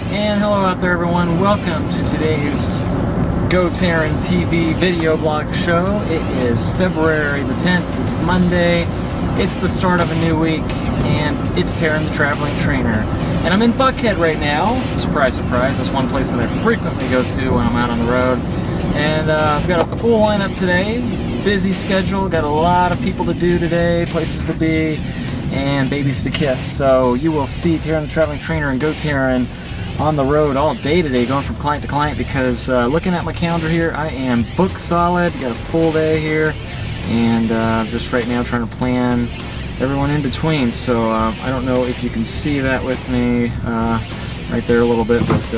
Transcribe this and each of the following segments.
And hello out there everyone, welcome to today's GoTarryn TV video blog show. It is February the 10th, it's Monday, it's the start of a new week, and it's Taryn the Traveling Trainer. And I'm in Buckhead right now, surprise surprise, that's one place that I frequently go to when I'm out on the road. And I've got a full lineup today, busy schedule, got a lot of people to do today, places to be, and babies to kiss. So you will see Taryn the Traveling Trainer and GoTarryn on the road all day today, going from client to client, because looking at my calendar here, I am booked solid, got a full day here, and just right now trying to plan everyone in between. So I don't know if you can see that with me right there a little bit, but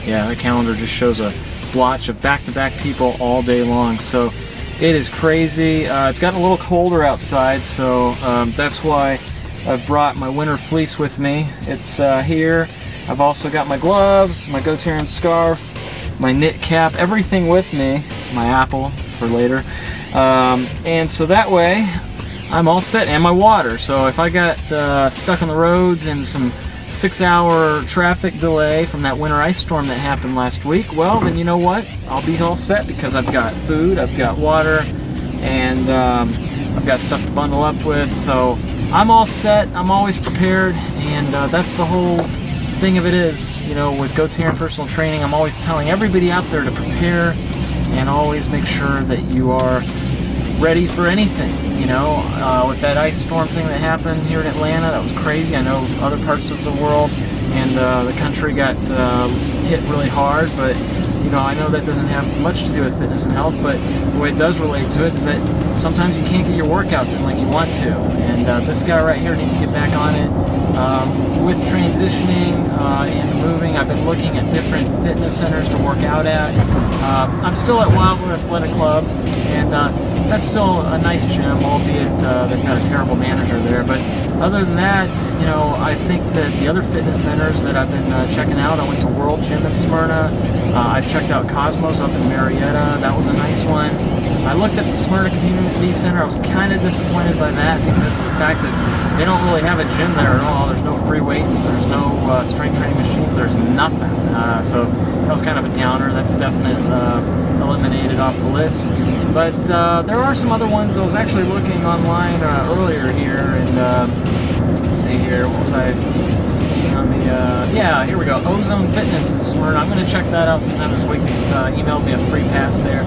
yeah, the calendar just shows a blotch of back-to-back people all day long. So it is crazy. It's gotten a little colder outside, so that's why I've brought my winter fleece with me. It's here. I've also got my gloves, my GoTarryn scarf, my knit cap, everything with me, my apple for later. And so that way I'm all set, and my water. So if I got stuck on the roads in some 6-hour traffic delay from that winter ice storm that happened last week, well, then you know what? I'll be all set because I've got food, I've got water, and I've got stuff to bundle up with. So I'm all set, I'm always prepared, and that's the whole thing of it is, you know, with GoTarryn personal training, I'm always telling everybody out there to prepare and always make sure that you are ready for anything. You know, with that ice storm thing that happened here in Atlanta, that was crazy. I know other parts of the world and the country got hit really hard, but you know, I know that doesn't have much to do with fitness and health, but the way it does relate to it is that sometimes you can't get your workouts in like you want to, and this guy right here needs to get back on it. With transitioning and moving, I've been looking at different fitness centers to work out at. I'm still at Wildwood Athletic Club, and that's still a nice gym, albeit they've got a terrible manager there. But other than that, you know, I think that the other fitness centers that I've been checking out, I went to World Gym in Smyrna. I checked out Cosmos up in Marietta. That was a nice one. I looked at the Smyrna Community Center. I was kind of disappointed by that because of the fact that they don't really have a gym there at all. There's no free weights, there's no strength training machines, there's nothing. So that was kind of a downer. That's definitely eliminated off the list. But there are some other ones. I was actually looking online earlier here, and let's see here, what was I seeing on the, yeah, here we go, Ozone Fitness in Smyrna. I'm going to check that out sometime this week. Emailed me a free pass there.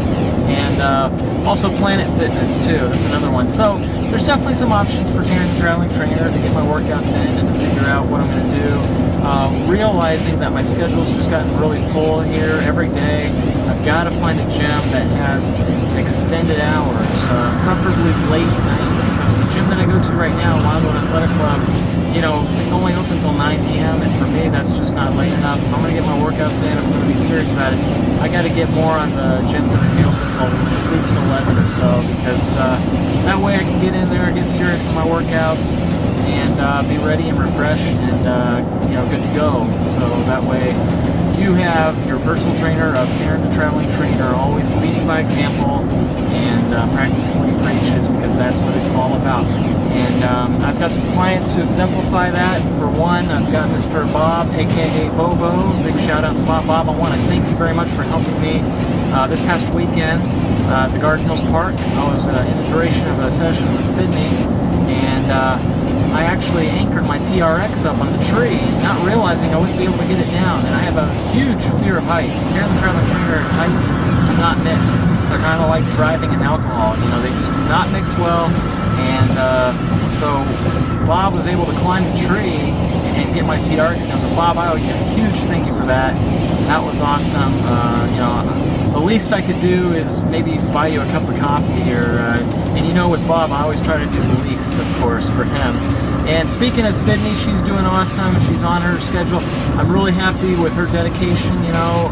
And also Planet Fitness too, that's another one. So there's definitely some options for Taryn the Traveling Trainer to get my workouts in and to figure out what I'm going to do. Realizing that my schedule's just gotten really full here every day. I've got to find a gym that has extended hours, preferably late night, because the gym that I go to right now, Wildwood Athletic Club, you know, it's only open until 9 p.m. and for me that's just not late enough. If I'm going to get my workouts in, if I'm going to be serious about it, I got to get more on the gyms that can be open until at least 11 or so, because that way I can get in there, get serious with my workouts, and be ready and refreshed and you know, good to go. So that way you have your personal trainer of Taryn the Traveling Trainer always leading by example and practicing what he preaches, because that's what it's all about. And I've got some clients who exemplify that. For one, I've got Mr. Bob, aka Bobo. Big shout out to Bob. Bob, I want to thank you very much for helping me this past weekend at the Garden Hills Park. I was in the duration of a session with Sydney, and I actually anchored my TRX up on the tree, not realizing I wouldn't be able to get it down. And I have a huge fear of heights. Taryn the Traveling Trainer and heights do not mix. They're kind of like driving and alcohol. You know, they just do not mix well. And so Bob was able to climb the tree and get my TRX down. So Bob, I owe you a huge thank you for that. That was awesome. You know, the least I could do is maybe buy you a cup of coffee here. And you know, with Bob, I always try to do the least, of course, for him. And speaking of Sydney, she's doing awesome. She's on her schedule. I'm really happy with her dedication. You know,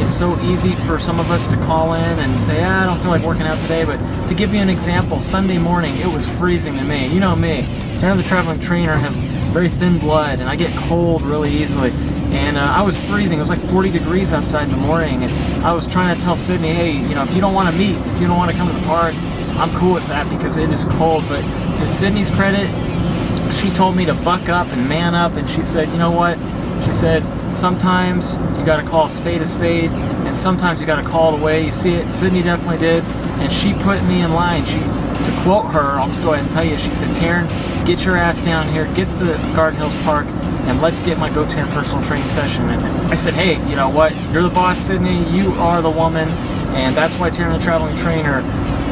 it's so easy for some of us to call in and say, I don't feel like working out today. But to give you an example, Sunday morning, it was freezing to me. You know me. Taryn the Traveling Trainer has very thin blood, and I get cold really easily. And I was freezing. It was like 40 degrees outside in the morning. And I was trying to tell Sydney, hey, you know, if you don't want to meet, if you don't want to come to the park, I'm cool with that because it is cold. But to Sydney's credit, she told me to buck up and man up, and she said, you know what? She said, sometimes you got to call a spade, and sometimes you got to call it away. You see it? Sydney definitely did, and she put me in line. To quote her, I'll just go ahead and tell you, she said, Taryn, get your ass down here, get to Garden Hills Park, and let's get my GoTarryn personal training session. And I said, hey, you know what? You're the boss, Sydney. You are the woman, and that's why Taryn the Traveling Trainer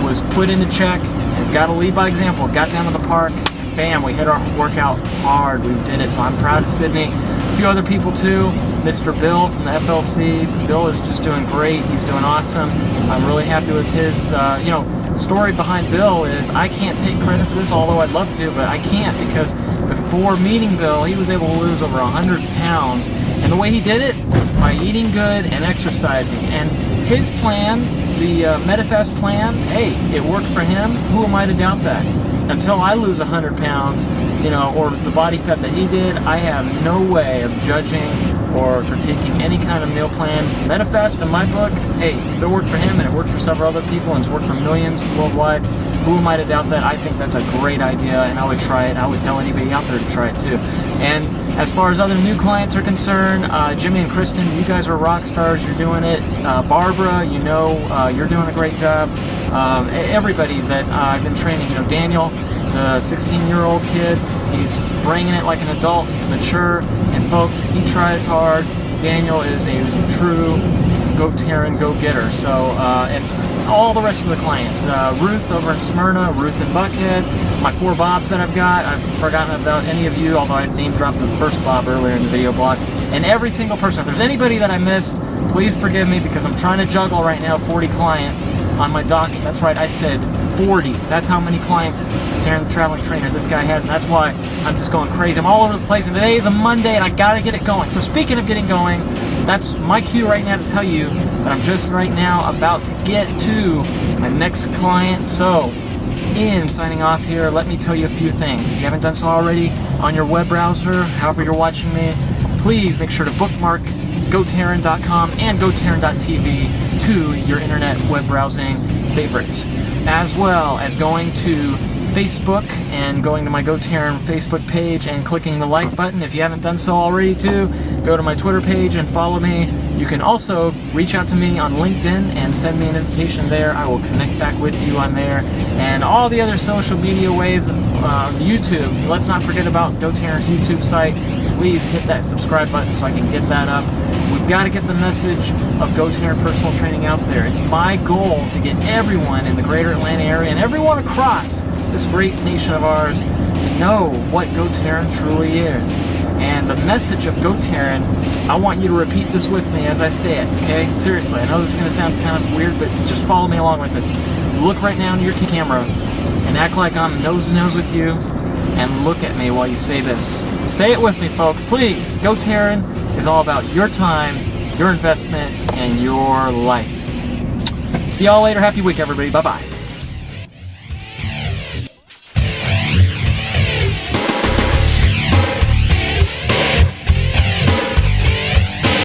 was put into check. And it's got to lead by example. Got down to the park. Bam, we hit our workout hard. We did it, so I'm proud of Sydney. A few other people too. Mr. Bill from the FLC. Bill is just doing great. He's doing awesome. I'm really happy with his, you know, story behind Bill is I can't take credit for this, although I'd love to, but I can't because before meeting Bill, he was able to lose over 100 pounds. And the way he did it, by eating good and exercising. And his plan, the MetaFast plan, hey, it worked for him. Who am I to doubt that? Until I lose 100 pounds, you know, or the body fat that he did, I have no way of judging or critiquing any kind of meal plan. MetaFast, in my book, hey, if it worked for him and it worked for several other people and it's worked for millions worldwide, who am I to doubt that? I think that's a great idea, and I would try it. I would tell anybody out there to try it too. And as far as other new clients are concerned, Jimmy and Kristen, you guys are rock stars. You're doing it. Barbara, you know, you're doing a great job. Everybody that I've been training, you know, Daniel, the 16-year-old kid, he's bringing it like an adult. He's mature, and folks, he tries hard. Daniel is a true GoTarryn go-getter. So, and all the rest of the clients, Ruth over in Smyrna, Ruth in Buckhead, my 4 Bobs that I've got. I've forgotten about any of you, although I name-dropped the first Bob earlier in the video blog. And every single person, if there's anybody that I missed, please forgive me because I'm trying to juggle right now 40 clients on my docket. That's right, I said 40. That's how many clients Taryn the Traveling Trainer this guy has, and that's why I'm just going crazy. I'm all over the place, and today is a Monday, and I gotta get it going. So speaking of getting going, that's my cue right now to tell you that I'm just right now about to get to my next client. So, in signing off here, let me tell you a few things. If you haven't done so already, on your web browser, however you're watching me, please make sure to bookmark GoTarryn.com and GoTarryn.tv to your internet web browsing favorites, as well as going to Facebook and going to my GoTarryn Facebook page and clicking the like button. If you haven't done so already too, go to my Twitter page and follow me. You can also reach out to me on LinkedIn and send me an invitation there. I will connect back with you on there. And all the other social media ways, YouTube. Let's not forget about GoTarryn's YouTube site. Please hit that subscribe button so I can get that up. We've got to get the message of GoTarryn personal training out there. It's my goal to get everyone in the greater Atlanta area and everyone across this great nation of ours to know what GoTarryn truly is. And the message of GoTarryn, I want you to repeat this with me as I say it, okay? Seriously, I know this is going to sound kind of weird, but just follow me along with this. Look right now into your camera and act like I'm nose to nose with you, and look at me while you say this. Say it with me, folks, please. GoTarryn is all about your time, your investment, and your life. See y'all later. Happy week, everybody. Bye-bye.